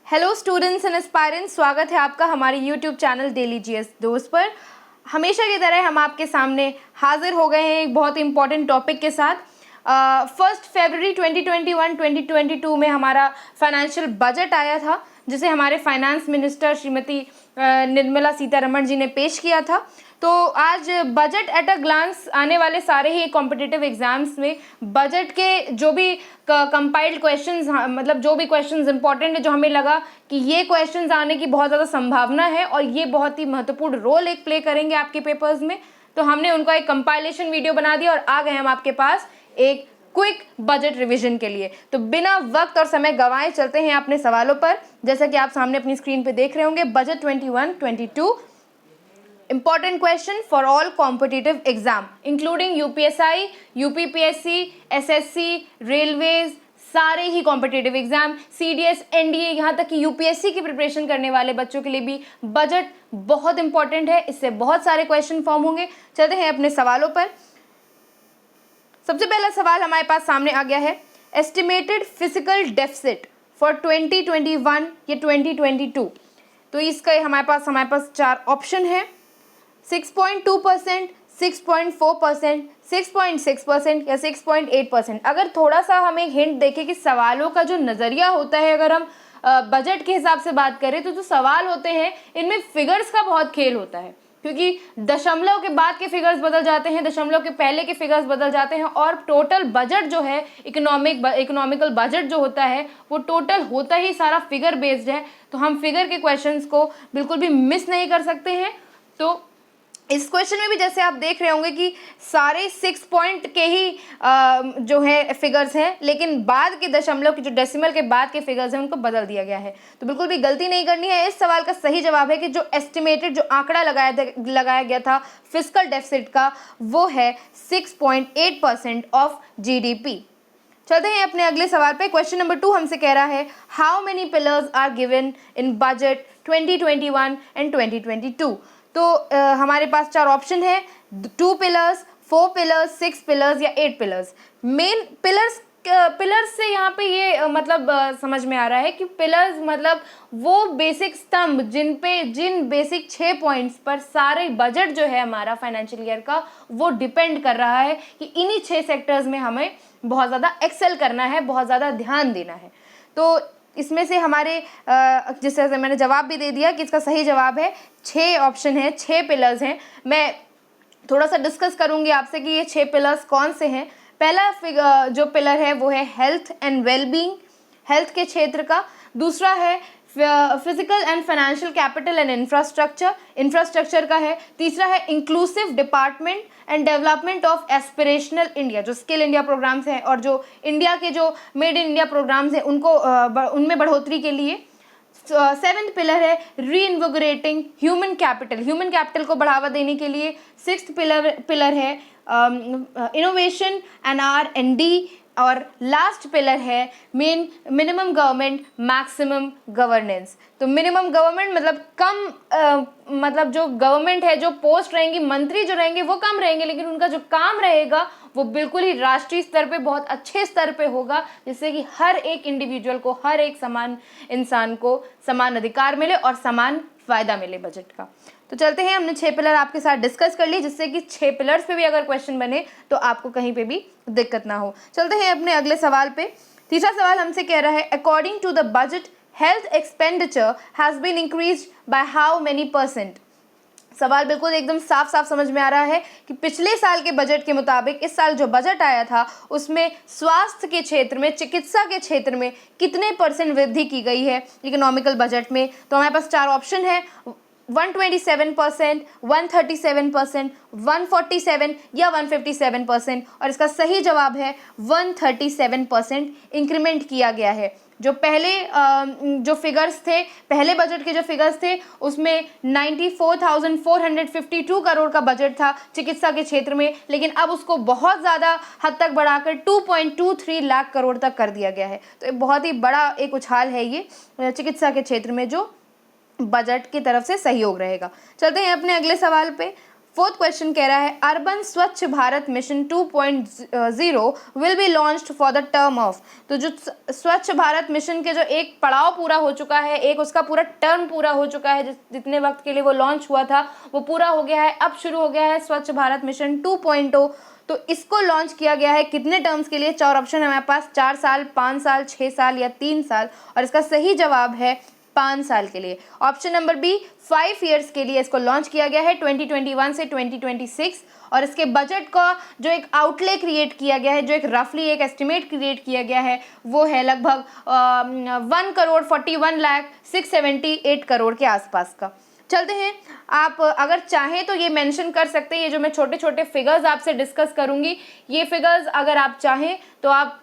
Hello students and aspirants, स्वागत है आपका हमारे यूट्यूब चैनल डेली जीएस दोस्त पर। हमेशा की तरह हम आपके सामने हाजिर हो गए हैं एक बहुत ही इंपॉर्टेंट टॉपिक के साथ। 1 फरवरी 2021-2022 में हमारा फाइनेंशियल बजट आया था, जिसे हमारे फाइनेंस मिनिस्टर श्रीमती निर्मला सीतारमण जी ने पेश किया था। तो आज बजट एट अ ग्लांस आने वाले सारे ही कॉम्पिटिटिव एग्जाम्स में बजट के जो भी कंपाइल्ड क्वेश्चंस, मतलब जो भी क्वेश्चंस इंपॉर्टेंट है, जो हमें लगा कि ये क्वेश्चंस आने की बहुत ज़्यादा संभावना है और ये बहुत ही महत्वपूर्ण रोल एक प्ले करेंगे आपके पेपर्स में, तो हमने उनका एक कंपाइलेशन वीडियो बना दिया और आ गए हम आपके पास एक क्विक बजट रिवीजन के लिए। तो बिना वक्त और समय गंवाए चलते हैं अपने सवालों पर। जैसा कि आप सामने अपनी स्क्रीन पे देख रहे होंगे, budget 21-22 important question for all competitive exam including UPSI, UPPSC, SSC, railways, सारे ही कॉम्पिटिटिव एग्जाम, CDS, NDA, यहाँ तक कि UPSC की प्रिपरेशन करने वाले बच्चों के लिए भी बजट बहुत इंपॉर्टेंट है। इससे बहुत सारे क्वेश्चन फॉर्म होंगे। चलते हैं अपने सवालों पर। सबसे पहला सवाल हमारे पास सामने आ गया है, एस्टिमेटेड फिजिकल डेफिसिट फॉर 2021 या 2022। तो इसका हमारे पास 4 ऑप्शन है, 6.2%, 6.4%, 6.6% या 6.8%। अगर थोड़ा सा हमें हिंट देखें कि सवालों का जो नज़रिया होता है, अगर हम बजट के हिसाब से बात करें तो जो सवाल होते हैं इनमें फिगर्स का बहुत खेल होता है, क्योंकि दशमलव के बाद के फिगर्स बदल जाते हैं, दशमलव के पहले के फिगर्स बदल जाते हैं, और टोटल बजट जो है, इकोनॉमिकल बजट जो होता है वो टोटल होता ही सारा फिगर बेस्ड है। तो हम फिगर के क्वेश्चंस को बिल्कुल भी मिस नहीं कर सकते हैं। तो इस क्वेश्चन में भी जैसे आप देख रहे होंगे कि सारे 6 पॉइंट के ही जो है फिगर्स हैं, लेकिन बाद के दशमलव के जो डेसिमल के बाद के फिगर्स हैं उनको बदल दिया गया है। तो बिल्कुल भी गलती नहीं करनी है। इस सवाल का सही जवाब है कि जो एस्टिमेटेड, जो आंकड़ा लगाया गया था फिस्कल डेफिसिट का, वो है 6.8% ऑफ GDP। चलते हैं अपने अगले सवाल पे। क्वेश्चन नंबर 2 हमसे कह रहा है, how many pillars are given in budget 2021 and 2022। तो हमारे पास 4 ऑप्शन है, 2 पिलर्स, 4 पिलर्स, 6 पिलर्स या 8 पिलर्स। मेन पिलर्स से यहाँ पे ये मतलब समझ में आ रहा है कि पिलर्स मतलब वो बेसिक स्तंभ जिन बेसिक 6 पॉइंट्स पर सारे बजट जो है हमारा फाइनेंशियल ईयर का वो डिपेंड कर रहा है, कि इन्हीं 6 सेक्टर्स में हमें बहुत ज़्यादा एक्सेल करना है, बहुत ज़्यादा ध्यान देना है। तो इसमें से हमारे जिस तरह से मैंने जवाब भी दे दिया कि इसका सही जवाब है 6 ऑप्शन है, 6 पिलर्स हैं। मैं थोड़ा सा डिस्कस करूंगी आपसे कि ये 6 पिलर्स कौन से हैं। पहला जो पिलर है वो है हेल्थ एंड वेलबींग, हेल्थ के क्षेत्र का। दूसरा है physical and financial capital and infrastructure का है। तीसरा है inclusive department and development of aspirational India, जो स्किल इंडिया प्रोग्राम्स हैं और जो इंडिया के जो मेड इन इंडिया प्रोग्राम्स हैं उनको उनमें बढ़ोतरी के लिए। 7th पिलर है री इन्वोगरेटिंग ह्यूमन कैपिटल को बढ़ावा देने के लिए। 6th पिलर है इनोवेशन एंड R&D, और लास्ट पिलर है मिनिमम गवर्नमेंट मैक्सिमम गवर्नेंस। तो मिनिमम गवर्नमेंट मतलब कम, मतलब जो गवर्नमेंट है, जो पोस्ट रहेंगी, मंत्री जो रहेंगे वो कम रहेंगे, लेकिन उनका जो काम रहेगा वो बिल्कुल ही राष्ट्रीय स्तर पे बहुत अच्छे स्तर पे होगा, जिससे कि हर एक इंडिविजुअल को, हर एक समान इंसान को समान अधिकार मिले और समान फायदा मिले बजट का। तो चलते हैं, हमने 6 पिलर आपके साथ डिस्कस कर लिए, जिससे कि 6 पिलर्स पे भी अगर क्वेश्चन बने तो आपको कहीं पे भी दिक्कत ना हो। चलते हैं अपने अगले सवाल पे। तीसरा सवाल हमसे कह रहा है, according to the budget health expenditure has been increased by how many %। सवाल बिल्कुल एकदम साफ साफ समझ में आ रहा है कि पिछले साल के बजट के मुताबिक इस साल जो बजट आया था उसमें स्वास्थ्य के क्षेत्र में, चिकित्सा के क्षेत्र में कितने % वृद्धि की गई है इकोनॉमिकल बजट में। तो हमारे पास 4 ऑप्शन है, 127%, 137%, 147 या 157%, और इसका सही जवाब है 137% इंक्रीमेंट किया गया है। जो पहले जो फिगर्स थे, पहले बजट के जो फिगर्स थे उसमें 94,452 करोड़ का बजट था चिकित्सा के क्षेत्र में, लेकिन अब उसको बहुत ज़्यादा हद तक बढ़ाकर 2.23 लाख करोड़ तक कर दिया गया है। तो बहुत ही बड़ा एक उछाल है ये चिकित्सा के क्षेत्र में, जो बजट की तरफ से सहयोग रहेगा। चलते हैं अपने अगले सवाल पे। फोर्थ क्वेश्चन कह रहा है अर्बन स्वच्छ Bharat mission 2.0 will be launched for the term of. तो जो स्वच्छ भारत मिशन के जो एक पड़ाव पूरा हो चुका है, एक उसका पूरा टर्म पूरा हो चुका है, जितने वक्त के लिए वो लॉन्च हुआ था वो पूरा हो गया है, अब शुरू हो गया है स्वच्छ भारत मिशन 2.0। तो इसको लॉन्च किया गया है कितने टर्म्स के लिए? 4 ऑप्शन है हमारे पास, 4 साल, 5 साल, 6 साल या 3 साल, और इसका सही जवाब है 5 साल के लिए। ऑप्शन नंबर बी 5 ईयर्स के लिए इसको लॉन्च किया गया है 2021 से 2026, और इसके बजट का जो एक आउटले क्रिएट किया गया है, जो एक रफली एक एस्टिमेट क्रिएट किया गया है, वो है लगभग 1,41,678 करोड़ के आसपास का। चलते हैं, आप अगर चाहें तो ये मेंशन कर सकते हैं, ये जो मैं छोटे छोटे फिगर्स आपसे डिस्कस करूंगी, ये फिगर्स अगर आप चाहें तो आप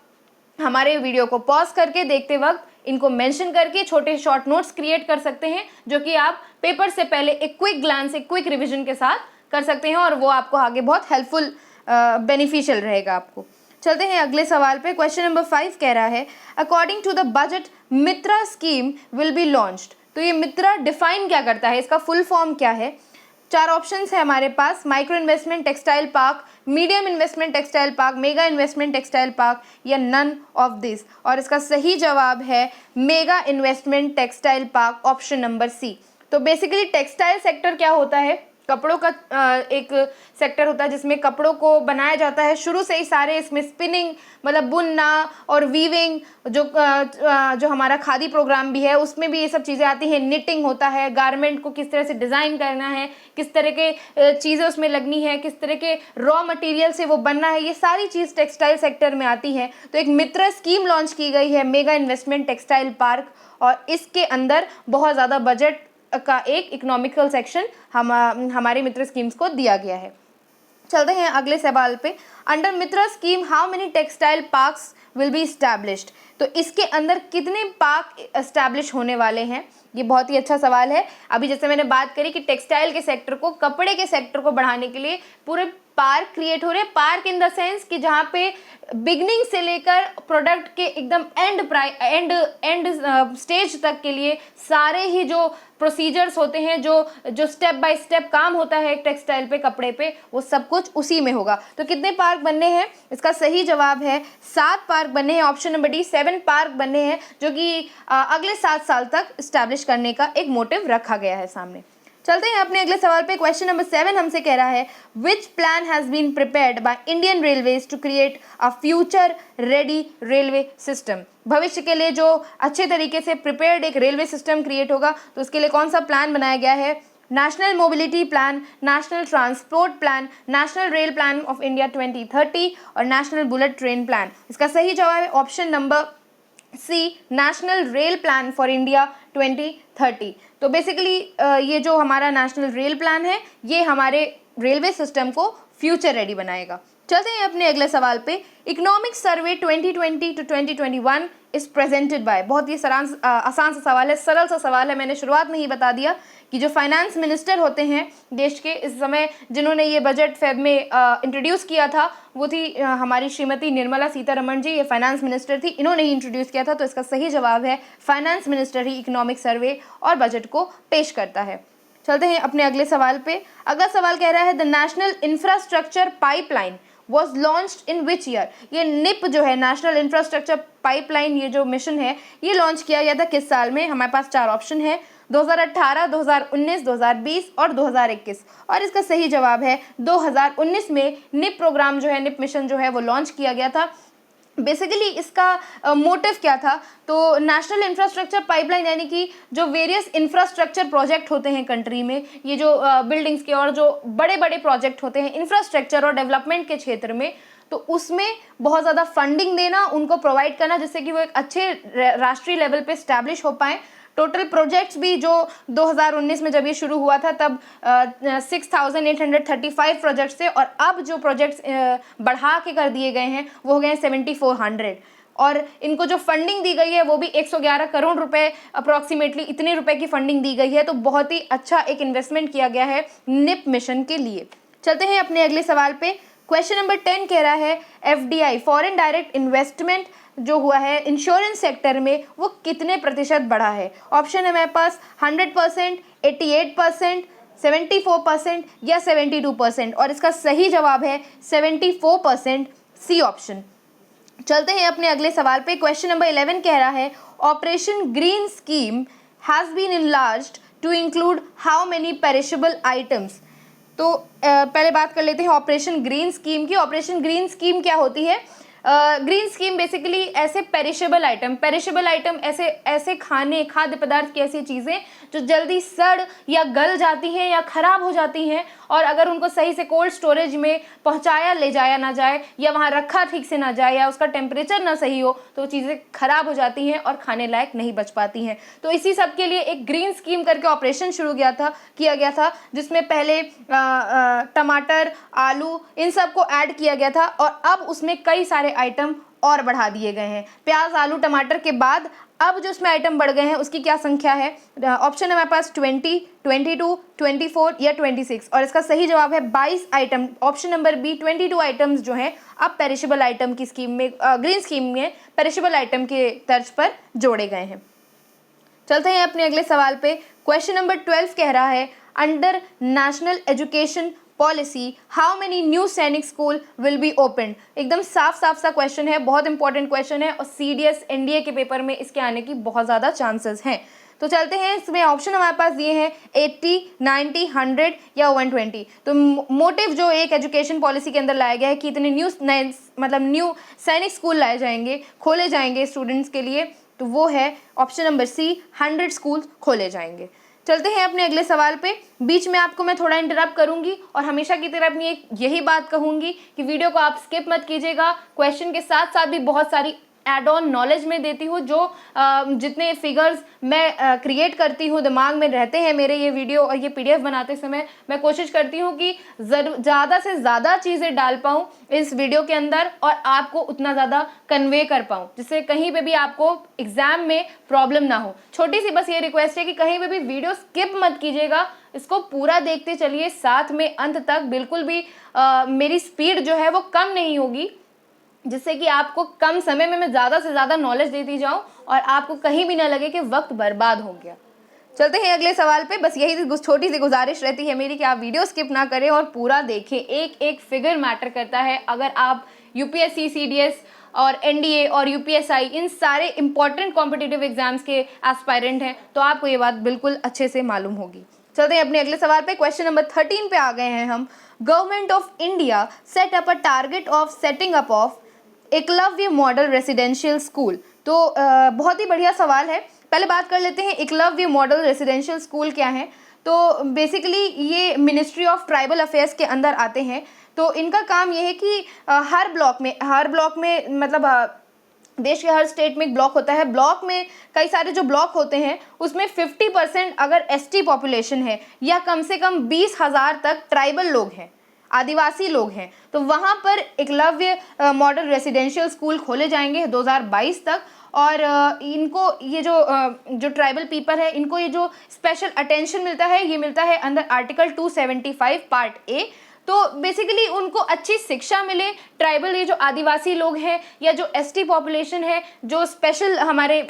हमारे वीडियो को पॉज करके देखते वक्त इनको मेंशन करके छोटे शॉर्ट नोट्स क्रिएट कर सकते हैं, जो कि आप पेपर से पहले एक क्विक ग्लांस, एक क्विक रिविजन के साथ कर सकते हैं, और वो आपको आगे बहुत हेल्पफुल बेनिफिशियल रहेगा आपको। चलते हैं अगले सवाल पे। क्वेश्चन नंबर 5 कह रहा है according to the budget Mitra scheme will be launched. तो ये मित्रा डिफाइन क्या करता है, इसका फुल फॉर्म क्या है? 4 ऑप्शंस है हमारे पास, micro investment textile park, medium investment textile park, mega investment textile park, या नन ऑफ दिस। और इसका सही जवाब है mega investment textile park, option number c. तो बेसिकली टेक्सटाइल सेक्टर क्या होता है? कपड़ों का एक सेक्टर होता है जिसमें कपड़ों को बनाया जाता है शुरू से ही, सारे इसमें स्पिनिंग मतलब बुनना और वीविंग, जो हमारा खादी प्रोग्राम भी है उसमें भी ये सब चीज़ें आती हैं। निटिंग होता है, गारमेंट को किस तरह से डिज़ाइन करना है, किस तरह के चीज़ें उसमें लगनी है, किस तरह के रॉ मटेरियल से वो बनना है, ये सारी चीज़ टेक्सटाइल सेक्टर में आती है। तो एक मित्रा स्कीम लॉन्च की गई है, मेगा इन्वेस्टमेंट टेक्सटाइल पार्क, और इसके अंदर बहुत ज़्यादा बजट का एक इकोनॉमिकल सेक्शन हमारे मित्र स्कीम्स को दिया गया है। चलते हैं अगले सवाल पे। Under Mitra scheme how many textile parks will be established. तो इसके अंदर कितने पार्क एस्टैब्लिश होने वाले हैं? ये बहुत ही अच्छा सवाल है। अभी जैसे मैंने बात करी कि टेक्सटाइल के सेक्टर को, कपड़े के सेक्टर को बढ़ाने के लिए पूरे पार्क क्रिएट हो रहे हैं। पार्क इन द सेंस कि जहाँ पे बिगनिंग से लेकर प्रोडक्ट के एकदम एंड स्टेज तक के लिए सारे ही जो प्रोसीजर्स होते हैं, जो स्टेप बाय स्टेप काम होता है टेक्सटाइल पे, कपड़े पे, वो सब कुछ उसी में होगा। तो कितने पार्क बनने हैं? इसका सही जवाब है 7 पार्क बनने हैं, ऑप्शन नंबर डी 7 पार्क बनने हैं, जो कि अगले 7 साल तक इस्टेब्लिश करने का एक मोटिव रखा गया है सामने। चलते हैं अपने अगले सवाल पे। क्वेश्चन नंबर 7 हमसे कह रहा है which plan has been prepared by Indian railways to create a future ready railway system. भविष्य के लिए जो अच्छे तरीके से प्रिपेयर्ड एक रेलवे सिस्टम क्रिएट होगा, तो उसके लिए कौन सा प्लान बनाया गया है? National mobility plan, national transport plan, national rail plan of India 2030 और नेशनल बुलेट ट्रेन प्लान। इसका सही जवाब है option number C, national rail plan for India 2030। तो बेसिकली ये जो हमारा नेशनल रेल प्लान है, ये हमारे रेलवे सिस्टम को फ्यूचर रेडी बनाएगा। चलते हैं अपने अगले सवाल पे। Economic survey 2020 to 2021 is presented by. बहुत ही आसान सा सवाल है, सरल सा सवाल है। मैंने शुरुआत में ही बता दिया कि जो फाइनेंस मिनिस्टर होते हैं देश के इस समय, जिन्होंने ये बजट फेब में इंट्रोड्यूस किया था, वो थी हमारी श्रीमती निर्मला सीतारमण जी। ये फाइनेंस मिनिस्टर थी, इन्होंने ही इंट्रोड्यूस किया था। तो इसका सही जवाब है फाइनेंस मिनिस्टर ही इकोनॉमिक सर्वे और बजट को पेश करता है। चलते हैं अपने अगले सवाल पे। अगला सवाल कह रहा है the national infrastructure pipeline was launched in which year। ये निप जो है, नेशनल इंफ्रास्ट्रक्चर पाइपलाइन, ये जो मिशन है, ये लॉन्च किया गया था किस साल में? हमारे पास 4 ऑप्शन है, 2018, 2019, 2020 और 2021। और इसका सही जवाब है 2019 में निप प्रोग्राम जो है, निप मिशन जो है, वो लॉन्च किया गया था। बेसिकली इसका मोटिव क्या था? तो नेशनल इंफ्रास्ट्रक्चर पाइपलाइन यानी कि जो वेरियस इंफ्रास्ट्रक्चर प्रोजेक्ट होते हैं कंट्री में, ये जो बिल्डिंग्स के और जो बड़े बड़े प्रोजेक्ट होते हैं इंफ्रास्ट्रक्चर और डेवलपमेंट के क्षेत्र में, तो उसमें बहुत ज़्यादा फंडिंग देना, उनको प्रोवाइड करना, जिससे कि वो एक अच्छे राष्ट्रीय लेवल पे स्टैब्लिश हो पाएँ। टोटल प्रोजेक्ट्स भी जो 2019 में जब ये शुरू हुआ था तब 6,835 प्रोजेक्ट्स थे, और अब जो प्रोजेक्ट्स बढ़ा के कर दिए गए हैं वो हो गए हैं 7,400। और इनको जो फंडिंग दी गई है वो भी 111 करोड़ रुपए अप्रॉक्सीमेटली, इतने रुपए की फंडिंग दी गई है। तो बहुत ही अच्छा एक इन्वेस्टमेंट किया गया है निप मिशन के लिए। चलते हैं अपने अगले सवाल पे। क्वेश्चन नंबर 10 कह रहा है FDI फॉरेन डायरेक्ट इन्वेस्टमेंट जो हुआ है इंश्योरेंस सेक्टर में, वो कितने प्रतिशत बढ़ा है? ऑप्शन है मेरे पास 100%, 88%, 74% या 72%, और इसका सही जवाब है 74%, सी ऑप्शन। चलते हैं अपने अगले सवाल पे। क्वेश्चन नंबर 11 कह रहा है operation green scheme has been enlarged to include how many perishable items. तो पहले बात कर लेते हैं ऑपरेशन ग्रीन स्कीम की। ऑपरेशन ग्रीन स्कीम क्या होती है? ग्रीन स्कीम बेसिकली ऐसे पेरिशेबल आइटम ऐसे ऐसे खाद्य पदार्थ की ऐसी चीज़ें जो जल्दी सड़ या गल जाती हैं या ख़राब हो जाती हैं, और अगर उनको सही से कोल्ड स्टोरेज में पहुंचाया ले जाया ना जाए या वहां रखा ठीक से ना जाए या उसका टेम्परेचर ना सही हो तो चीज़ें ख़राब हो जाती हैं और खाने लायक नहीं बच पाती हैं। तो इसी सब के लिए एक ग्रीन स्कीम करके ऑपरेशन शुरू किया गया था जिसमें पहले टमाटर, आलू इन सब को ऐड किया गया था, और अब उसमें कई सारे आइटम और बढ़ा दिए गए हैं। प्याज, आलू, टमाटर के बाद अब जो उसमें आइटम बढ़ गए हैं उसकी क्या संख्या है? ऑप्शन है हमारे पास 20, 22, 24 या 26, और इसका सही जवाब है 22 item. Option number B 22 items जो हैं अब पेरिशेबल आइटम की स्कीम में, ग्रीन स्कीम में पेरिशेबल आइटम के तर्ज पर जोड़े गए हैं। चलते हैं अपने अगले सवाल पे। क्वेश्चन नंबर 12 कह रहा है under national education policy how many new सैनिक स्कूल विल बी ओपन। एकदम साफ सा क्वेश्चन है, बहुत इंपॉर्टेंट क्वेश्चन है, और सीडीएस एनडीए के पेपर में इसके आने की बहुत ज़्यादा चांसेस हैं। तो चलते हैं, इसमें ऑप्शन हमारे पास दिए हैं 80, 90, 100 या 120। तो मोटिव जो एक एजुकेशन पॉलिसी के अंदर लाया गया है कि इतने न्यू सैनिक स्कूल लाए जाएंगे, खोले जाएंगे स्टूडेंट्स के लिए, तो वो है ऑप्शन नंबर सी 100 स्कूल खोले जाएंगे। चलते हैं अपने अगले सवाल पे। बीच में आपको मैं थोड़ा इंटरप्ट करूंगी और हमेशा की तरह अपनी यही बात कहूंगी कि वीडियो को आप स्किप मत कीजिएगा। क्वेश्चन के साथ साथ भी बहुत सारी एड ऑन नॉलेज में देती हूँ, जो जितने फिगर्स मैं क्रिएट करती हूँ दिमाग में रहते हैं मेरे ये वीडियो और ये पीडीएफ बनाते समय, मैं कोशिश करती हूँ कि ज़्यादा से ज़्यादा चीज़ें डाल पाऊँ इस वीडियो के अंदर और आपको उतना ज़्यादा कन्वे कर पाऊँ, जिससे कहीं पे भी आपको एग्जाम में प्रॉब्लम ना हो। छोटी सी बस ये रिक्वेस्ट है कि कहीं पे भी वीडियो स्किप मत कीजिएगा, इसको पूरा देखते चलिए साथ में अंत तक। बिल्कुल भी मेरी स्पीड जो है वो कम नहीं होगी, जिससे कि आपको कम समय में मैं ज़्यादा से ज़्यादा नॉलेज देती जाऊं और आपको कहीं भी ना लगे कि वक्त बर्बाद हो गया। चलते हैं अगले सवाल पे। बस यही छोटी सी गुजारिश रहती है मेरी कि आप वीडियो स्किप ना करें और पूरा देखें। एक एक फिगर मैटर करता है। अगर आप यूपीएससी, सीडीएस और एनडीए और यूपीएसआई इन सारे इंपॉर्टेंट कॉम्पिटिटिव एग्जाम्स के एस्पायरेंट हैं तो आपको ये बात बिल्कुल अच्छे से मालूम होगी। चलते हैं अपने अगले सवाल पे। क्वेश्चन नंबर 13 पे आ गए हैं हम। Government of India set up a target of setting up of Eklavya model residential school. तो बहुत ही बढ़िया सवाल है। पहले बात कर लेते हैं एकलव्य मॉडल रेसिडेंशियल स्कूल क्या है। तो बेसिकली ये मिनिस्ट्री ऑफ ट्राइबल अफेयर्स के अंदर आते हैं। तो इनका काम ये है कि हर ब्लॉक में मतलब देश के हर स्टेट में एक ब्लॉक होता है। ब्लॉक में कई सारे जो ब्लॉक होते हैं उसमें 50% अगर एसटी पॉपुलेशन है या कम से कम 20,000 तक ट्राइबल लोग हैं, आदिवासी लोग हैं, तो वहाँ पर एकलव्य मॉडल रेसिडेंशियल स्कूल खोले जाएंगे 2022 तक। और इनको ये जो ट्राइबल पीपल है इनको ये जो स्पेशल अटेंशन मिलता है ये मिलता है अंडर आर्टिकल 275 पार्ट ए। तो बेसिकली उनको अच्छी शिक्षा मिले। ट्राइबल ये जो आदिवासी लोग हैं या जो एसटी पॉपुलेशन है, जो स्पेशल हमारे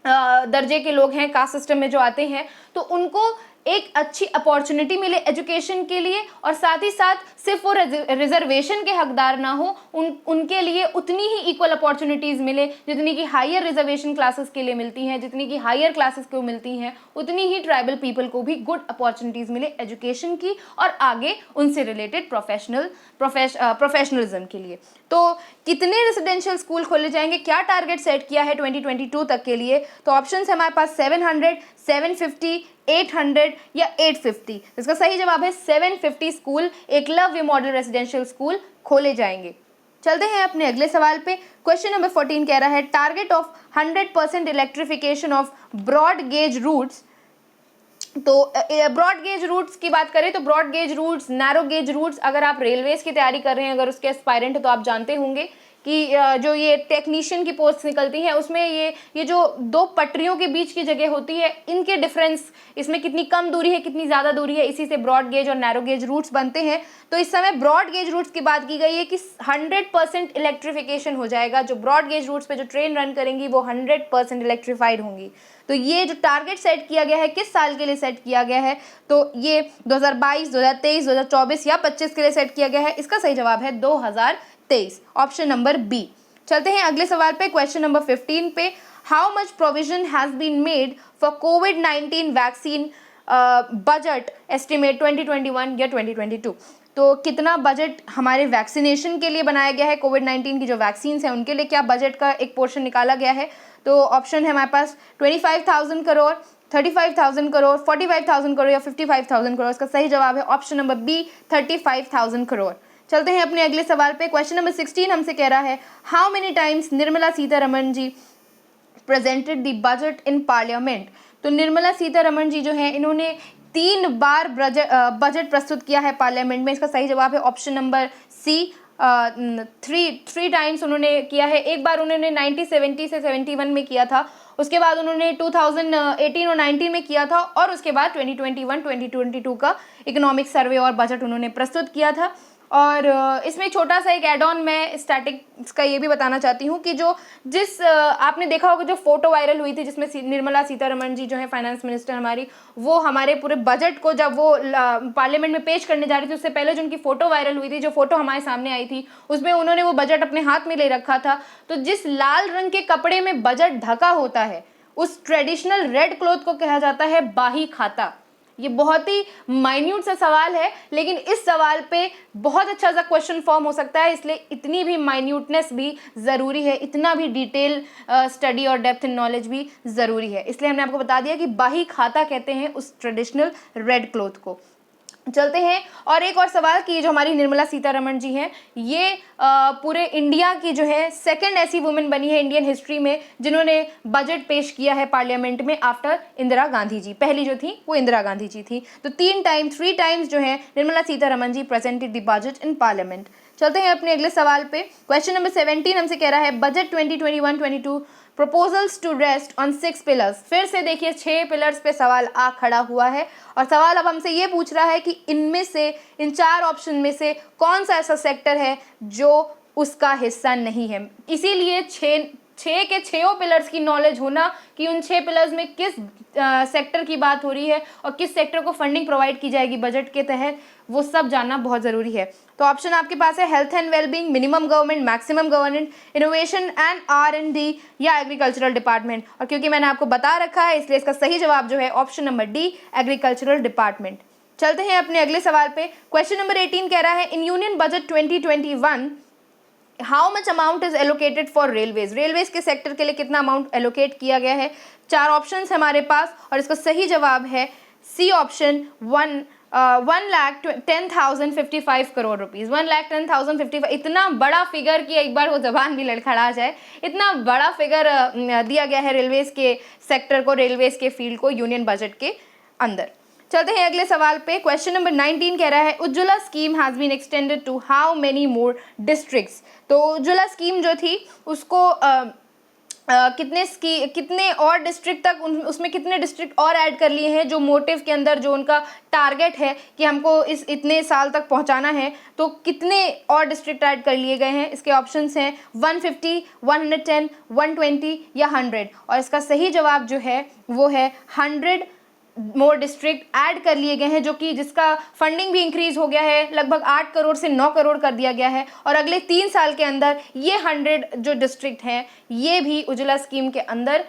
दर्जे के लोग हैं कास्ट सिस्टम में जो आते हैं, तो उनको एक अच्छी अपॉर्चुनिटी मिले एजुकेशन के लिए, और साथ ही साथ सिर्फ वो रिजर्वेशन के हकदार ना हो, उनके लिए उतनी ही इक्वल अपॉर्चुनिटीज़ मिले जितनी कि हायर रिजर्वेशन क्लासेस के लिए मिलती हैं, जितनी कि हायर क्लासेस को मिलती हैं, उतनी ही ट्राइबल पीपल को भी गुड अपॉर्चुनिटीज़ मिले एजुकेशन की और आगे उनसे रिलेटेड प्रोफेशनलिज्म के लिए। तो कितने रेसिडेंशियल स्कूल खोले जाएंगे, क्या टारगेट सेट किया है 2022 तक के लिए? तो ऑप्शन है हमारे पास 700, 750, 800 या 850। इसका सही जवाब है 750 school, Eklavya model residential school खोले जाएंगे। चलते हैं अपने अगले सवाल पे। क्वेश्चन नंबर 14 कह रहा है target of 100% electrification of broad gauge routes. तो ब्रॉड गेज रूट्स की बात करें तो broad gauge routes, narrow gauge routes, अगर आप रेलवेज की तैयारी कर रहे हैं, अगर उसके एस्पायरेंट है तो आप जानते होंगे कि जो ये टेक्नीशियन की पोस्ट निकलती हैं उसमें ये जो दो पटरियों के बीच की जगह होती है, इनके डिफरेंस, इसमें कितनी कम दूरी है कितनी ज़्यादा दूरी है, इसी से ब्रॉड गेज और नैरो गेज रूट्स बनते हैं। तो इस समय ब्रॉड गेज रूट्स की बात की गई है कि 100% इलेक्ट्रिफिकेशन हो जाएगा। जो ब्रॉड गेज रूट्स पे जो ट्रेन रन करेंगी वो 100% इलेक्ट्रीफाइड होंगी। तो ये जो टारगेट सेट किया गया है किस साल के लिए सेट किया गया है, तो ये 2022, 2023, 2024 या 25 के लिए सेट किया गया है। इसका सही जवाब है 2023, ऑप्शन नंबर बी। चलते हैं अगले सवाल पे, क्वेश्चन नंबर 15 पे। How much provision has been made for कोविड-19 वैक्सीन बजट एस्टिमेट 2021 या 2022? तो कितना बजट हमारे वैक्सीनेशन के लिए बनाया गया है, कोविड-19 की जो वैक्सीन है उनके लिए क्या बजट का एक पोर्शन निकाला गया है? तो ऑप्शन है हमारे पास 25,000 करोड़, 35,000 करोड़, 45,000 करोड़ या 55,000 करोड़। इसका सही जवाब है ऑप्शन नंबर बी, 35,000 करोड़। चलते हैं अपने अगले सवाल पे, क्वेश्चन नंबर 16 हमसे कह रहा है how many times Nirmala Sitharaman ji presented the budget in parliament? तो निर्मला सीतारमण जी जो है इन्होंने 3 बार बजट प्रस्तुत किया है पार्लियामेंट में। इसका सही जवाब है option number C, three times उन्होंने किया है। एक बार उन्होंने 1970 से 71 में किया था, उसके बाद उन्होंने 2018 और 19 में किया था, और उसके बाद 2021 2022 का इकोनॉमिक सर्वे और बजट उन्होंने प्रस्तुत किया था। और इसमें छोटा सा एक एड ऑन मैं स्टैटिक्स का ये भी बताना चाहती हूँ कि जिस आपने देखा होगा जो फोटो वायरल हुई थी जिसमें निर्मला सीतारमण जी जो है फाइनेंस मिनिस्टर हमारी, वो हमारे पूरे बजट को जब वो पार्लियामेंट में पेश करने जा रही थी उससे पहले जो उनकी फोटो वायरल हुई थी, जो फोटो हमारे सामने आई थी उसमें उन्होंने वो बजट अपने हाथ में ले रखा था। तो जिस लाल रंग के कपड़े में बजट ढका होता है उस ट्रेडिशनल रेड क्लॉथ को कहा जाता है बाही खाता। ये बहुत ही माइन्यूट सा सवाल है, लेकिन इस सवाल पे बहुत अच्छा सा क्वेश्चन फॉर्म हो सकता है, इसलिए इतनी भी माइन्यूटनेस भी ज़रूरी है, इतना भी डिटेल स्टडी और डेप्थ इन नॉलेज भी ज़रूरी है। इसलिए हमने आपको बता दिया कि बाही खाता कहते हैं उस ट्रेडिशनल रेड क्लॉथ को। चलते हैं और एक और सवाल कि जो हमारी निर्मला सीतारमण जी हैं ये पूरे इंडिया की जो है सेकंड ऐसी वुमेन बनी है इंडियन हिस्ट्री में जिन्होंने बजट पेश किया है पार्लियामेंट में आफ्टर इंदिरा गांधी जी। पहली जो थी वो इंदिरा गांधी जी थी। तो 3 टाइम्स जो है Nirmala Sitharaman ji presented the budget in parliament. चलते हैं अपने अगले सवाल पे, क्वेश्चन नंबर 17 हमसे कह रहा है budget 2021-22 proposals to rest on 6 pillars. फिर से देखिए 6 पिलर्स पे सवाल आ खड़ा हुआ है और सवाल अब हमसे ये पूछ रहा है कि इनमें से इन 4 ऑप्शन में से कौन सा ऐसा सेक्टर है जो उसका हिस्सा नहीं है। इसीलिए 6 के 6 पिलर्स की नॉलेज होना कि उन 6 पिलर्स में किस सेक्टर की बात हो रही है और किस सेक्टर को फंडिंग प्रोवाइड की जाएगी बजट के तहत, वो सब जानना बहुत ज़रूरी है। तो ऑप्शन आपके पास है health and wellbeing, minimum government, maximum government, innovation and R&D या एग्रीकल्चरल डिपार्टमेंट। और क्योंकि मैंने आपको बता रखा है इसलिए इसका सही जवाब जो है option number D, agricultural department. चलते हैं अपने अगले सवाल पे, क्वेश्चन नंबर 18 कह रहा है इन union budget 2021 how much amount is allocated for railways. Railways के सेक्टर के लिए कितना अमाउंट एलोकेट किया गया है? 4 ऑप्शन हमारे पास और इसका सही जवाब है सी ऑप्शन 1,10,055 करोड़ रुपीज़। 1,10,055, इतना बड़ा फिगर कि एक बार वो जबान भी लड़खड़ा जाए, इतना बड़ा फिगर दिया गया है रेलवेज के सेक्टर को, रेलवेज के फील्ड को यूनियन बजट के अंदर। चलते हैं अगले सवाल पे, क्वेश्चन नंबर 19 कह रहा है Ujjwala scheme has been extended to how many more districts. तो उज्ज्वला स्कीम जो थी उसको कितने और डिस्ट्रिक्ट तक उसमें कितने डिस्ट्रिक्ट और ऐड कर लिए हैं, जो मोटिव के अंदर जो उनका टारगेट है कि हमको इस इतने साल तक पहुंचाना है, तो कितने और डिस्ट्रिक्ट ऐड कर लिए गए हैं? इसके ऑप्शंस हैं 150, 110, 120 या 100। और इसका सही जवाब जो है वो है 100 मोर डिस्ट्रिक्ट ऐड कर लिए गए हैं, जो कि जिसका फंडिंग भी इंक्रीज हो गया है, लगभग 8 करोड़ से 9 करोड़ कर दिया गया है। और अगले 3 साल के अंदर ये 100 जो डिस्ट्रिक्ट हैं ये भी उज्ज्वला स्कीम के अंदर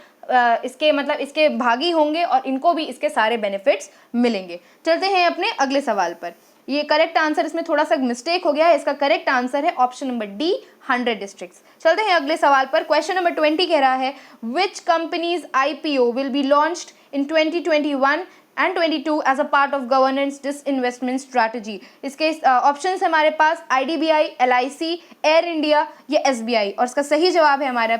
इसके भागी होंगे और इनको भी इसके सारे बेनिफिट्स मिलेंगे। चलते हैं अपने अगले सवाल पर। ये करेक्ट आंसर, इसमें थोड़ा सा मिस्टेक हो गया है, इसका करेक्ट आंसर है ऑप्शन नंबर डी, 100 डिस्ट्रिक्ट्स। चलते हैं अगले सवाल पर, क्वेश्चन नंबर 20 कह रहा है विच companies IPO will be launched in 2021 and 22 as a part of governance disinvestment strategy। इसके ऑप्शंस हमारे पास IDBI, LIC, एयर इंडिया या SBI, और इसका सही जवाब है हमारा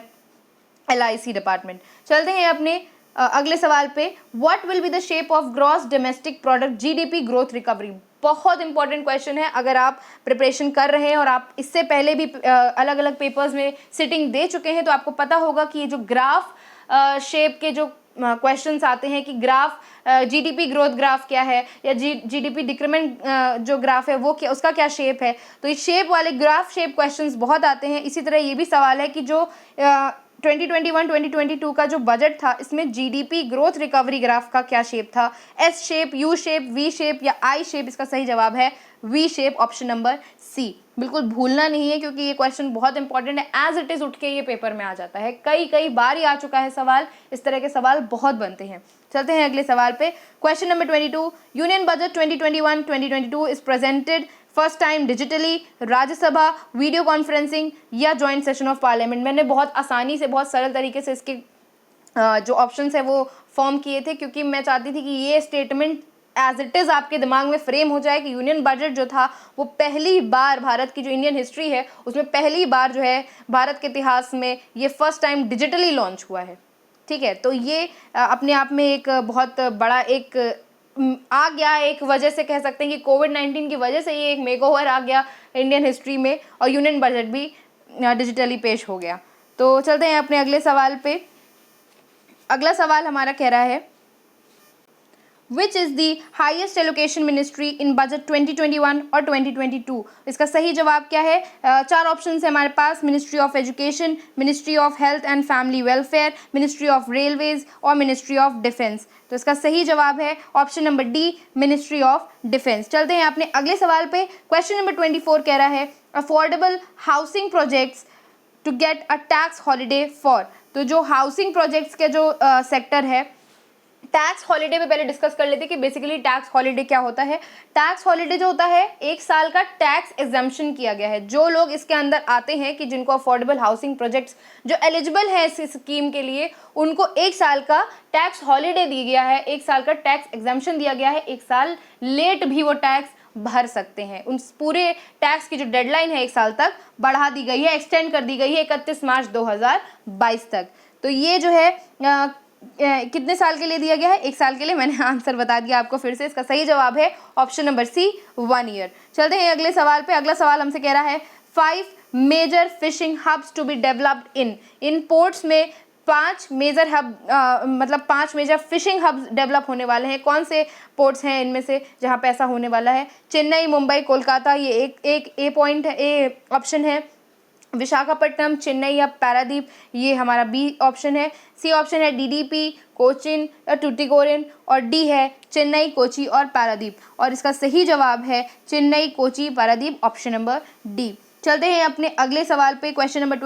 LIC डिपार्टमेंट। चलते हैं अपने अगले सवाल पे, what will be the shape of gross domestic product GDP growth recovery. बहुत इंपॉर्टेंट क्वेश्चन है। अगर आप प्रिपरेशन कर रहे हैं और आप इससे पहले भी अलग अलग पेपर्स में सिटिंग दे चुके हैं तो आपको पता होगा कि ये जो ग्राफ शेप के जो क्वेश्चंस आते हैं कि ग्राफ जीडीपी ग्रोथ ग्राफ क्या है या जीडीपी डिक्रीमेंट जो ग्राफ है वो क्या, उसका क्या शेप है। तो ये शेप वाले ग्राफ शेप क्वेश्चंस बहुत आते हैं। इसी तरह ये भी सवाल है कि जो 2021-2022 का जो बजट था इसमें जीडीपी ग्रोथ रिकवरी ग्राफ का क्या शेप था, S shape, U shape, V shape या आई शेप। इसका सही जवाब है V shape, option number C. बिल्कुल भूलना नहीं है क्योंकि ये क्वेश्चन बहुत इंपॉर्टेंट है। एज इट इज उठ के ये पेपर में आ जाता है, कई बार ही आ चुका है सवाल। इस तरह के सवाल बहुत बनते हैं। चलते हैं अगले सवाल पे। Question number 22, union budget 2021-2022 is presented first time digitally, Rajya Sabha, video conferencing या जॉइंट सेशन ऑफ पार्लियामेंट। मैंने बहुत आसानी से, बहुत सरल तरीके से इसके जो ऑप्शंस है वो फॉर्म किए थे क्योंकि मैं चाहती थी कि ये स्टेटमेंट एज इट इज़ आपके दिमाग में फ्रेम हो जाए कि यूनियन बजट जो था वो पहली बार, भारत की जो इंडियन हिस्ट्री है उसमें पहली बार जो है भारत के इतिहास में ये फर्स्ट टाइम डिजिटली लॉन्च हुआ है। ठीक है, तो ये अपने आप में एक बहुत बड़ा एक आ गया, एक वजह से कह सकते हैं कि कोविड-19 की वजह से ये एक मेकओवर आ गया इंडियन हिस्ट्री में और यूनियन बजट भी डिजिटली पेश हो गया। तो चलते हैं अपने अगले सवाल पे। अगला सवाल हमारा कह रहा है Which is the highest allocation ministry in budget 2021 और 2022? इसका सही जवाब क्या है? चार ऑप्शन है हमारे पास, ministry of education, ministry of health and family welfare, ministry of railways और मिनिस्ट्री ऑफ डिफेंस। तो इसका सही जवाब है option number d, ministry of defence. चलते हैं अपने अगले सवाल पे। क्वेश्चन नंबर 24 कह रहा है affordable housing projects to get a tax holiday for. तो जो हाउसिंग प्रोजेक्ट्स के जो सेक्टर है, टैक्स हॉलीडे पे पहले डिस्कस कर लेते हैं कि बेसिकली टैक्स हॉलीडे क्या होता है। टैक्स हॉलीडे जो होता है, एक साल का टैक्स एग्जम्पशन किया गया है। जो लोग इसके अंदर आते हैं कि जिनको अफोर्डेबल हाउसिंग प्रोजेक्ट्स जो एलिजिबल है इस स्कीम के लिए, उनको एक साल का टैक्स हॉलीडे दिया गया है, एक साल का टैक्स एग्जम्पशन दिया गया है, एक साल लेट भी वो टैक्स भर सकते हैं। उन पूरे टैक्स की जो डेडलाइन है एक साल तक बढ़ा दी गई है, एक्सटेंड कर दी गई है 31 मार्च 2022 तक। तो ये जो है कितने साल के लिए दिया गया है? एक साल के लिए। मैंने आंसर बता दिया आपको फिर से। इसका सही जवाब है ऑप्शन नंबर सी, 1 ईयर। चलते हैं अगले सवाल पे। अगला सवाल हमसे कह रहा है 5 major fishing hubs to be developed in ports में 5 मेजर हब मतलब 5 मेजर फिशिंग हब्स डेवलप होने वाले हैं। कौन से पोर्ट्स हैं इनमें से जहाँ पे ऐसा होने वाला है? चेन्नई, मुंबई, कोलकाता, ये एक ए पॉइंट है, ए ऑप्शन है। विशाखापट्टनम, चेन्नई या पारादीप, ये हमारा बी ऑप्शन है। सी ऑप्शन है डीडीपी, कोचिन या टुटिकोरिन और डी है चेन्नई, कोची और पारादीप। और इसका सही जवाब है Chennai, Kochi, Paradip, option number D. चलते हैं अपने अगले सवाल पे। क्वेश्चन नंबर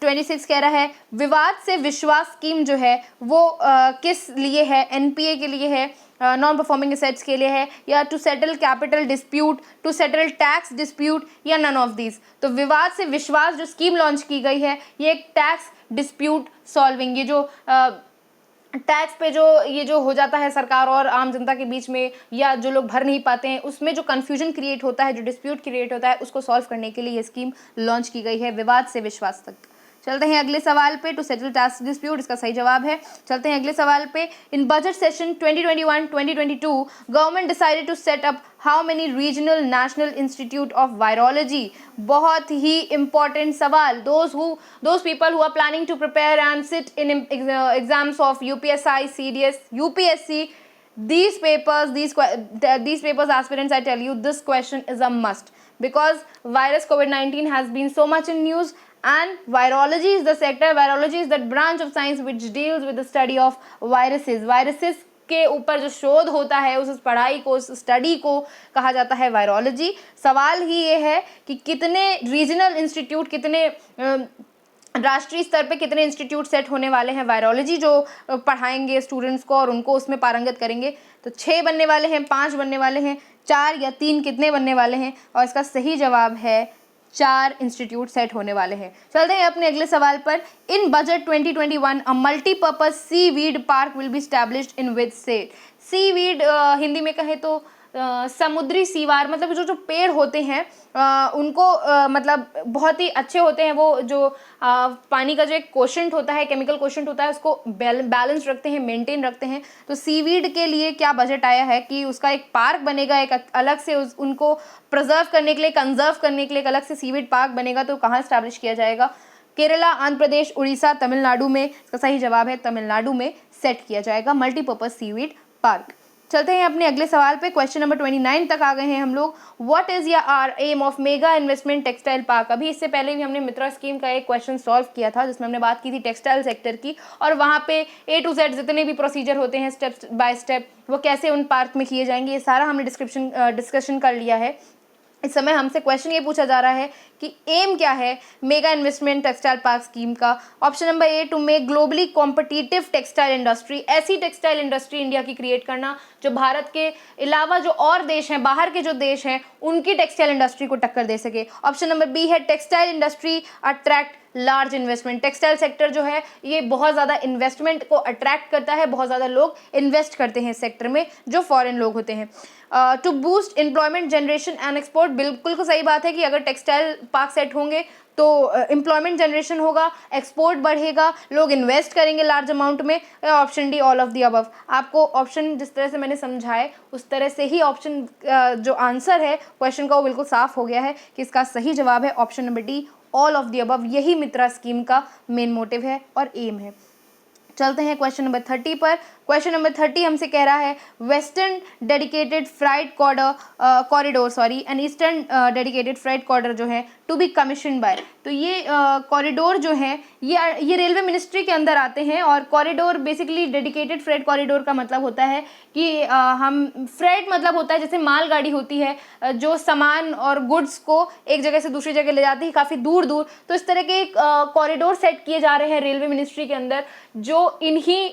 26 कह रहा है विवाद से विश्वास स्कीम जो है वो किस लिए है? एनपीए के लिए है, नॉन परफॉर्मिंग एसेट्स के लिए है, या to settle capital dispute, to settle tax dispute, या नन ऑफ दीज। तो विवाद से विश्वास जो स्कीम लॉन्च की गई है ये एक टैक्स डिस्प्यूट सॉल्विंग, ये जो टैक्स पे जो ये जो हो जाता है सरकार और आम जनता के बीच में, या जो लोग भर नहीं पाते हैं उसमें जो कन्फ्यूजन क्रिएट होता है, जो डिस्प्यूट क्रिएट होता है, उसको सॉल्व करने के लिए ये स्कीम लॉन्च की गई है, विवाद से विश्वास तक। चलते हैं अगले सवाल पे। टू सेटल टैक्स डिस्प्यूट, इसका सही जवाब है। चलते हैं अगले सवाल पे। In budget session 2021-2022 government decided to set up how many regional national institute of virology. बहुत ही इंपॉर्टेंट सवाल। Those people who are planning to prepare and sit in exams of UPSI, CDS, UPSC, these papers aspirants, I tell you, this question is a must because virus COVID-19 has been so much in news, and virology is the sector, virology is that branch of science which deals with the study of viruses के ऊपर जो शोध होता है, उस पढ़ाई को, उस स्टडी को कहा जाता है वायरोलॉजी। सवाल ही ये है कि कितने रीजनल इंस्टीट्यूट, कितने राष्ट्रीय स्तर पे कितने इंस्टीट्यूट सेट होने वाले हैं वायरोलॉजी जो पढ़ाएंगे स्टूडेंट्स को और उनको उसमें पारंगत करेंगे। तो 6 बनने वाले हैं, 5 बनने वाले हैं, 4 या 3, कितने बनने वाले हैं? और इसका सही जवाब है 4 इंस्टीट्यूट सेट होने वाले हैं। चलते हैं अपने अगले सवाल पर। In budget 2021 a multipurpose seaweed park will be established in which state. Seaweed Hindi में कहें तो समुद्री सीवार मतलब जो जो पेड़ होते हैं उनको मतलब बहुत ही अच्छे होते हैं, वो जो पानी का जो एक कोशेंट होता है, केमिकल कोशेंट होता है, उसको बैलेंस रखते हैं, मेंटेन रखते हैं। तो सीवीड के लिए क्या बजट आया है कि उसका एक पार्क बनेगा, एक अलग से उनको प्रिजर्व करने के लिए, कंजर्व करने के लिए एक अलग से सीवीड पार्क बनेगा। तो कहाँ स्टैब्लिश किया जाएगा? केरला, आंध्र प्रदेश, उड़ीसा, तमिलनाडु में। इसका सही जवाब है तमिलनाडु में सेट किया जाएगा मल्टीपर्पज सीवीड पार्क। चलते हैं अपने अगले सवाल पे। क्वेश्चन नंबर 29 तक आ गए हैं हम लोग। व्हाट इज या are aim of mega investment textile park? अभी इससे पहले भी हमने मित्रा स्कीम का एक क्वेश्चन सॉल्व किया था जिसमें हमने बात की थी टेक्सटाइल सेक्टर की, और वहाँ पे A to Z जितने भी प्रोसीजर होते हैं स्टेप बाय स्टेप वो कैसे उन पार्क में किए जाएंगे, ये सारा हमने डिस्कशन कर लिया है। इस समय हमसे क्वेश्चन ये पूछा जा रहा है कि एम क्या है mega investment textile park scheme का। Option number a, to make globally competitive textile industry, ऐसी टेक्सटाइल इंडस्ट्री इंडिया की क्रिएट करना जो भारत के अलावा जो और देश हैं, बाहर के जो देश हैं, उनकी टेक्सटाइल इंडस्ट्री को टक्कर दे सके। ऑप्शन नंबर बी है textile industry attract large investment, textile sector जो है ये बहुत ज़्यादा इन्वेस्टमेंट को अट्रैक्ट करता है, बहुत ज़्यादा लोग इन्वेस्ट करते हैं इस सेक्टर में जो फॉरेन लोग होते हैं। To boost employment generation and export, बिल्कुल को सही बात है कि अगर टेक्सटाइल पार्क सेट होंगे तो एम्प्लॉयमेंट जनरेशन होगा, एक्सपोर्ट बढ़ेगा, लोग इन्वेस्ट करेंगे लार्ज अमाउंट में। Option D all of the above. आपको ऑप्शन जिस तरह से मैंने समझाए उस तरह से ही ऑप्शन जो आंसर है क्वेश्चन का वो बिल्कुल साफ हो गया है कि इसका सही जवाब है option number D all of the above. यही मित्रा स्कीम का मेन मोटिव है और एम है। चलते हैं क्वेश्चन नंबर 30 पर। क्वेश्चन नंबर 30 हमसे कह रहा है western dedicated freight corridor and eastern dedicated freight corridor जो है टू बी कमीशन बाय। तो ये कॉरिडोर जो है ये रेलवे मिनिस्ट्री के अंदर आते हैं, और corridor basically dedicated freight corridor का मतलब होता है कि हम फ्रेट मतलब होता है जैसे मालगाड़ी होती है जो सामान और गुड्स को एक जगह से दूसरी जगह ले जाती है काफ़ी दूर दूर। तो इस तरह के कॉरिडोर सेट किए जा रहे हैं रेलवे मिनिस्ट्री के अंदर जो इन्हीं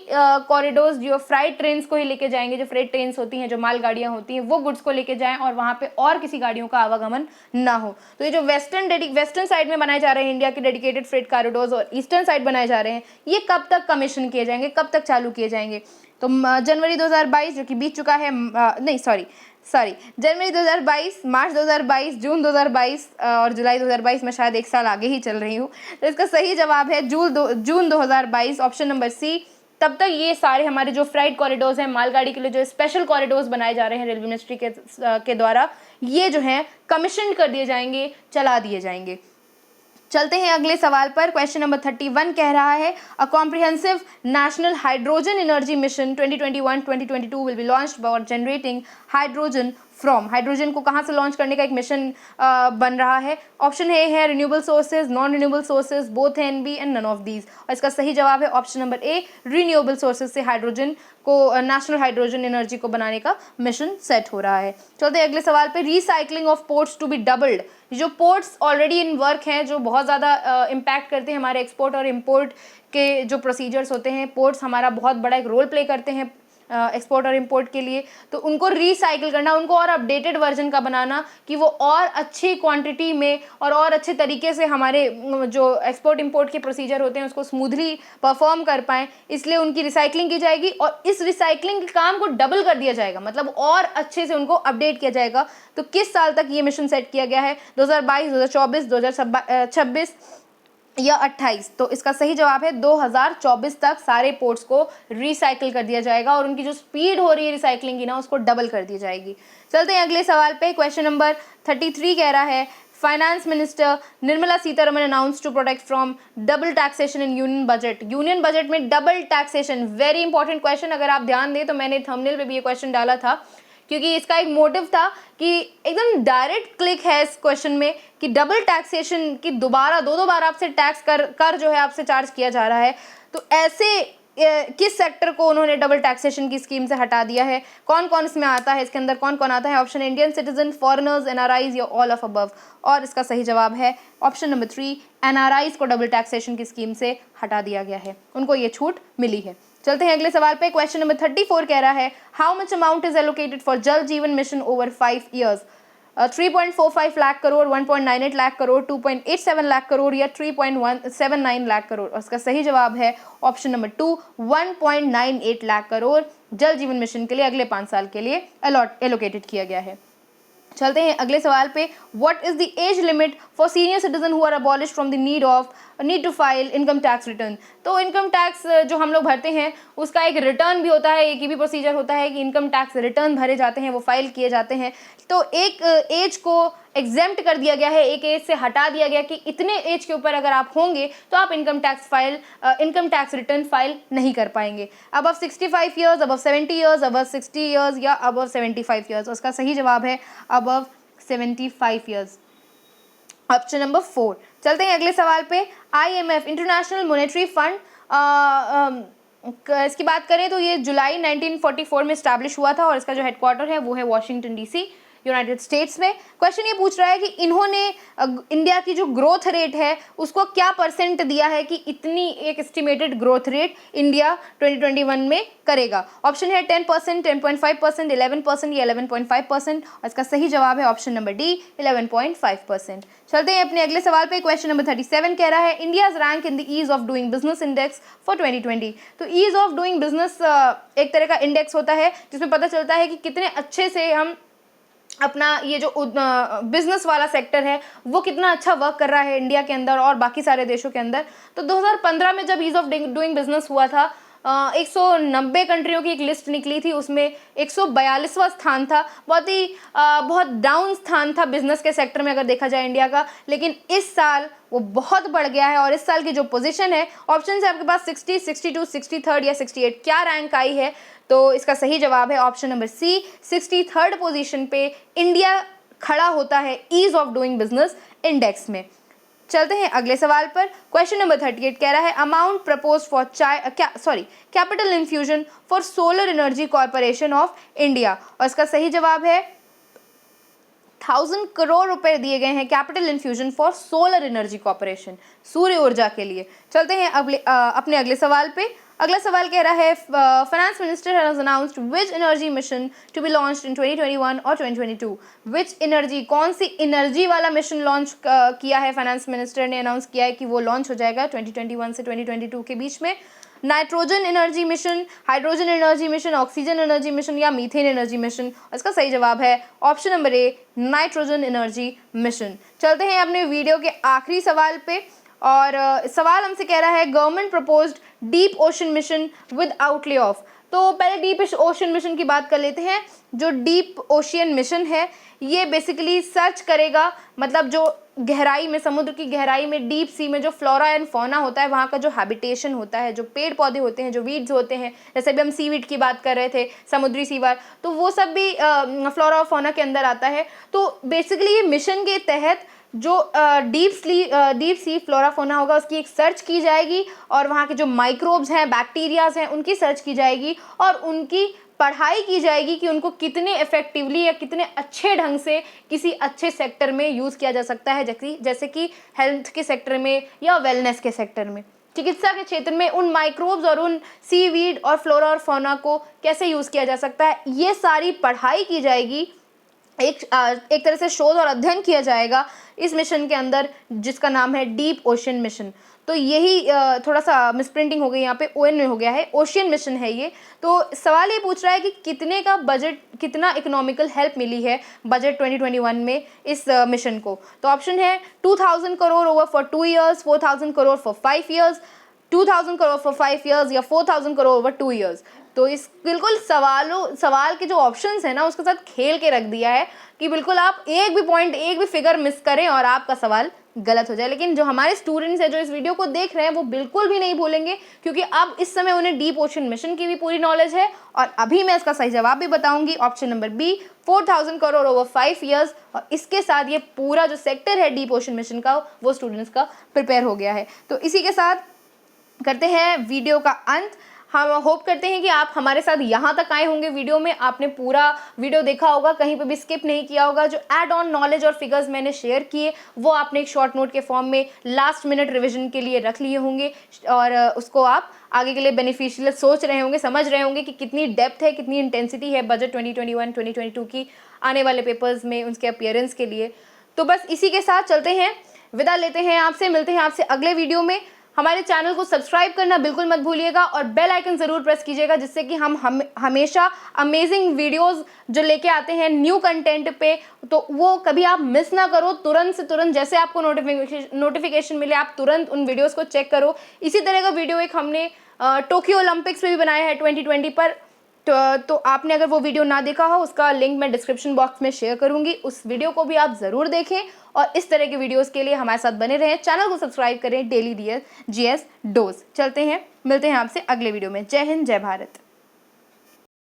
कॉरिडोर्स जो फ्राइट ट्रेन्स को ही लेके जाएंगे, जो फ्रेट ट्रेन्स होती हैं, जो मालगाड़ियाँ होती हैं, वो गुड्स को लेके जाएं और वहाँ पे और किसी गाड़ियों का आवागमन ना हो। तो ये जो वेस्टर्न साइड में बनाए जा रहे हैं इंडिया के डेडिकेटेड फ्रेट कॉरिडोर्स और ईस्टर्न साइड बनाए जा रहे हैं, ये कब तक कमीशन किए जाएंगे, कब तक चालू किए जाएंगे? तो जनवरी 2022 जो कि बीत चुका है, जनवरी 2022, मार्च 2022, जून 2022 और जुलाई 2022 में शायद एक साल आगे ही चल रही हूँ। तो इसका सही जवाब है जून 2022, ऑप्शन नंबर सी। तब तक ये सारे हमारे जो फ्राइट कॉरिडोर्स हैं, मालगाड़ी के लिए जो स्पेशल कॉरिडोर्स बनाए जा रहे हैं रेलवे मिनिस्ट्री के द्वारा, ये जो हैं कमीशन कर दिए जाएंगे, चला दिए जाएंगे। चलते हैं अगले सवाल पर। क्वेश्चन नंबर 31 कह रहा है a comprehensive national hydrogen energy mission 2021-2022 will be launched for generating hydrogen from. Hydrogen को कहाँ से लॉन्च करने का एक मिशन बन रहा है? ऑप्शन ए है renewable sources, non renewable sources, both and B and none of these. और इसका सही जवाब है option number A, renewable sources से हाइड्रोजन को, नेशनल हाइड्रोजन एनर्जी को बनाने का मिशन सेट हो रहा है। चलते अगले सवाल पे। Recycling of ports to be doubled. जो पोर्ट्स ऑलरेडी इन वर्क हैं, जो बहुत ज़्यादा इम्पैक्ट करते हैं हमारे एक्सपोर्ट और इम्पोर्ट के जो प्रोसीजर्स होते हैं, पोर्ट्स हमारा बहुत बड़ा एक रोल प्ले करते हैं एक्सपोर्ट और इंपोर्ट के लिए। तो उनको रिसाइकिल करना, उनको और अपडेटेड वर्जन का बनाना कि वो और अच्छी क्वांटिटी में और अच्छे तरीके से हमारे जो एक्सपोर्ट इंपोर्ट के प्रोसीजर होते हैं उसको स्मूथली परफॉर्म कर पाएँ, इसलिए उनकी रिसाइकलिंग की जाएगी और इस रिसाइकलिंग के काम को डबल कर दिया जाएगा, मतलब और अच्छे से उनको अपडेट किया जाएगा। तो किस साल तक ये मिशन सेट किया गया है? 2022, 2024, 2026 या 28? तो इसका सही जवाब है 2024 तक सारे पोर्ट्स को रिसाइकिल कर दिया जाएगा और उनकी जो स्पीड हो रही है रिसाइकलिंग की ना, उसको डबल कर दी जाएगी। चलते हैं अगले सवाल पे। क्वेश्चन नंबर 33 कह रहा है finance minister Nirmala Sitharaman announce to protect from double taxation in union budget. Union budget में double taxation, very important question. अगर आप ध्यान दें तो मैंने थंबनेल पे भी ये क्वेश्चन डाला था क्योंकि इसका एक मोटिव था कि एकदम डायरेक्ट क्लिक है इस क्वेश्चन में कि डबल टैक्सेशन की दोबारा दो बार आपसे टैक्स कर जो है आपसे चार्ज किया जा रहा है। तो ऐसे किस सेक्टर को उन्होंने डबल टैक्सेशन की स्कीम से हटा दिया है? कौन कौन इसमें आता है, इसके अंदर कौन कौन आता है? Option Indian citizen, foreigners, NRIs या ऑल ऑफ अबव। और इसका सही जवाब है ऑप्शन नंबर 3, एनआरआईज को डबल टैक्सेशन की स्कीम से हटा दिया गया है, उनको ये छूट मिली है। चलते हैं अगले सवाल पे। क्वेश्चन नंबर 34 कह रहा है how much amount is allocated for जल जीवन mission over 5 years? 3.45 lakh crore, 1.98 lakh crore, 2.87 lakh crore या 3.179 लाख करोड़। और इसका सही जवाब है ऑप्शन नंबर 2, 1.98 लाख करोड़। जल जीवन मिशन के लिए अगले 5 साल के लिए एलोकेटेड किया गया है। चलते हैं अगले सवाल पे। What is the age limit for senior citizen who are abolished from the need to file income tax return. तो इनकम टैक्स जो हम लोग भरते हैं उसका एक रिटर्न भी होता है, एक ये भी प्रोसीजर होता है कि इनकम टैक्स रिटर्न भरे जाते हैं, वो फाइल किए जाते हैं। तो एक एज को एग्जेम्प्ट कर दिया गया है, एक एज से हटा दिया गया कि इतने एज के ऊपर अगर आप होंगे तो आप इनकम टैक्स रिटर्न फाइल नहीं कर पाएंगे। Above 65 years, above 70 years, above 60 years या अबव 75 ईयर्स। उसका सही जवाब है अबव 75 ईयर्स, ऑप्शन नंबर 4। चलते हैं अगले सवाल पे। IMF इंटरनेशनल मॉनेटरी फंड इसकी बात करें तो ये जुलाई 1944 में स्टैब्लिश हुआ था और इसका जो हेडक्वार्टर है वो है वॉशिंगटन DC, यूनाइटेड स्टेट्स में। क्वेश्चन ये पूछ रहा है कि इन्होंने इंडिया की जो ग्रोथ रेट है उसको क्या परसेंट दिया है कि इतनी एक एस्टिमेटेड ग्रोथ रेट इंडिया 2021 में करेगा। ऑप्शन है 10%, 10.5%, 11% या 11.5%। और इसका सही जवाब है ऑप्शन नंबर डी, 11.5%। चलते हैं अपने अगले सवाल पे। क्वेश्चन नंबर 37 कह रहा है India's rank in the ease of doing business index for 2020। तो ईज ऑफ डूइंग बिजनेस एक तरह का इंडेक्स होता है जिसमें पता चलता है कि कितने अच्छे से हम अपना ये जो बिजनेस वाला सेक्टर है वो कितना अच्छा वर्क कर रहा है इंडिया के अंदर और बाकी सारे देशों के अंदर। तो 2015 में जब ईज ऑफ डूइंग बिजनेस हुआ था 190 कंट्रियों की एक लिस्ट निकली थी, उसमें 142वां स्थान था। बहुत डाउन स्थान था बिजनेस के सेक्टर में अगर देखा जाए इंडिया का। लेकिन इस साल वो बहुत बढ़ गया है और इस साल की जो पोजीशन है, ऑप्शन है आपके पास 60, 62, 63 या 68, क्या रैंक आई है? तो इसका सही जवाब है option number C, 63rd position पे इंडिया खड़ा होता है ease of doing business index में। चलते हैं अगले सवाल पर। क्वेश्चन नंबर 38 कह रहा है amount propose for capital infusion for solar energy corporation of India. और इसका सही जवाब है 1000 करोड़ रुपए दिए गए हैं capital infusion for solar energy corporation, सूर्य ऊर्जा के लिए। चलते हैं अपने अगले सवाल पे। अगला सवाल कह रहा है finance minister has announced which energy mission to be launched in 2021 और 2022। विच एनर्जी, कौन सी एनर्जी वाला मिशन लॉन्च किया है? फाइनेंस मिनिस्टर ने अनाउंस किया है कि वो लॉन्च हो जाएगा 2021 से 2022 के बीच में। Nitrogen energy mission, hydrogen energy mission, oxygen energy mission या मीथेन एनर्जी मिशन। इसका सही जवाब है ऑप्शन नंबर ए, नाइट्रोजन एनर्जी मिशन। चलते हैं अपने वीडियो के आखिरी सवाल पे और सवाल हमसे कह रहा है government proposed deep ocean mission with outlay of. तो पहले डीप ओशन मिशन की बात कर लेते हैं। जो डीप ओशियन मिशन है ये बेसिकली सर्च करेगा, मतलब जो गहराई में, समुद्र की गहराई में, डीप सी में जो फ्लोरा एंड फौना होता है, वहाँ का जो हैबिटेशन होता है, जो पेड़ पौधे होते हैं, जो वीड्स होते हैं, जैसे भी हम सीवीड की बात कर रहे थे, समुद्री सीवार, तो वो सब भी फ्लोरा और फौना के अंदर आता है। तो बेसिकली ये मिशन के तहत जो डीप सी फ्लोरा फोना होगा उसकी एक सर्च की जाएगी और वहाँ के जो माइक्रोब्स हैं, बैक्टीरियाज हैं, उनकी सर्च की जाएगी और उनकी पढ़ाई की जाएगी कि उनको कितने इफेक्टिवली या कितने अच्छे ढंग से किसी अच्छे सेक्टर में यूज़ किया जा सकता है, जैसे कि हेल्थ के सेक्टर में या वेलनेस के सेक्टर में, चिकित्सा के क्षेत्र में उन माइक्रोब्स और उन सीवीड और फ्लोरा और फौना को कैसे यूज़ किया जा सकता है, ये सारी पढ़ाई की जाएगी। एक तरह से शोध और अध्ययन किया जाएगा इस मिशन के अंदर जिसका नाम है डीप ओशन मिशन। तो यही थोड़ा सा मिसप्रिंटिंग हो गई यहाँ पे, ON में हो गया है, ओशियन मिशन है ये। तो सवाल ये पूछ रहा है कि कितने का बजट, कितना इकोनॉमिकल हेल्प मिली है बजट 2021 में इस मिशन को। तो ऑप्शन है 2000 crore over for 2 years, 4000 crore for 5 years, 2000 crore for 5 years या 4000 करोड़ ओवर 2 ईयर्स। तो इस बिल्कुल सवाल के जो ऑप्शंस हैं ना उसके साथ खेल के रख दिया है कि बिल्कुल आप एक भी पॉइंट, एक भी फिगर मिस करें और आपका सवाल गलत हो जाए। लेकिन जो हमारे स्टूडेंट्स हैं जो इस वीडियो को देख रहे हैं वो बिल्कुल भी नहीं भूलेंगे, क्योंकि अब इस समय उन्हें डीप ओशन मिशन की भी पूरी नॉलेज है। और अभी मैं इसका सही जवाब भी बताऊंगी, option number B, 4000 crore over 5 years. और इसके साथ ये पूरा जो सेक्टर है डीप ओशन मिशन का वो स्टूडेंट्स का प्रिपेयर हो गया है। तो इसी के साथ करते हैं वीडियो का अंत। हम होप करते हैं कि आप हमारे साथ यहाँ तक आए होंगे वीडियो में, आपने पूरा वीडियो देखा होगा, कहीं पे भी स्किप नहीं किया होगा। जो एड ऑन नॉलेज और फिगर्स मैंने शेयर किए वो आपने एक शॉर्ट नोट के फॉर्म में लास्ट मिनट रिवीजन के लिए रख लिए होंगे और उसको आप आगे के लिए बेनिफिशियल सोच रहे होंगे, समझ रहे होंगे कि कितनी डेप्थ है, कितनी इंटेंसिटी है बजट 2021-2022 की आने वाले पेपर्स में उनके अपीयरेंस के लिए। तो बस इसी के साथ चलते हैं, विदा लेते हैं आपसे, मिलते हैं आपसे अगले वीडियो में। हमारे चैनल को सब्सक्राइब करना बिल्कुल मत भूलिएगा और बेल आइकन ज़रूर प्रेस कीजिएगा, जिससे कि हम हमेशा अमेजिंग वीडियोस जो लेके आते हैं न्यू कंटेंट पे, तो वो कभी आप मिस ना करो। तुरंत से तुरंत जैसे आपको नोटिफिकेशन मिले आप तुरंत उन वीडियोस को चेक करो। इसी तरह का वीडियो एक हमने टोक्यो ओलंपिक्स में भी बनाया है 2020 पर, तो आपने अगर वो वीडियो ना देखा हो उसका लिंक मैं डिस्क्रिप्शन बॉक्स में शेयर करूंगी, उस वीडियो को भी आप ज़रूर देखें। और इस तरह के वीडियोस के लिए हमारे साथ बने रहें, चैनल को सब्सक्राइब करें, डेली जीएस डोज। चलते हैं, मिलते हैं आपसे अगले वीडियो में। जय हिंद, जय भारत।